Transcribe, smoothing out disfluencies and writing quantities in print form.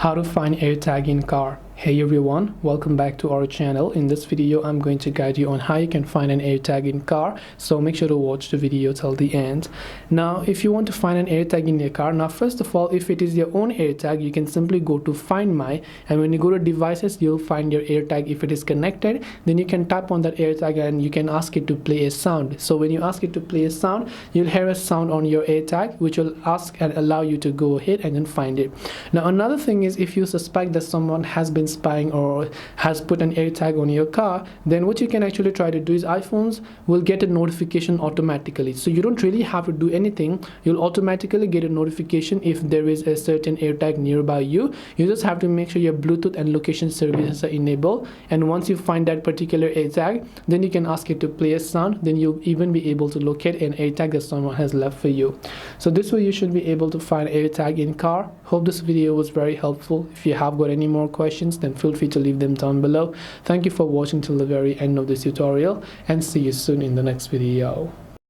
How to find AirTag in car. Hey everyone, welcome back to our channel. In this video I'm going to guide you on how you can find an AirTag in car, so make sure to watch the video till the end. Now if you want to find an AirTag in your car, now first of all, if it is your own AirTag, you can simply go to Find My, and when you go to devices you'll find your AirTag. If it is connected, then you can tap on that AirTag and you can ask it to play a sound. So when you ask it to play a sound, you'll hear a sound on your AirTag which will ask and allow you to go ahead and then find it. Now another thing is, if you suspect that someone has been spying or has put an AirTag on your car, then what you can actually try to do is iPhones will get a notification automatically, so you don't really have to do anything. You'll automatically get a notification if there is a certain AirTag nearby you. You just have to make sure your Bluetooth and location services are enabled, and once you find that particular AirTag, then you can ask it to play a sound. Then you'll even be able to locate an AirTag that someone has left for you. So this way you should be able to find AirTag in car. Hope this video was very helpful. If you have got any more questions, then feel free to leave them down below. Thank you for watching till the very end of this tutorial, and see you soon in the next video.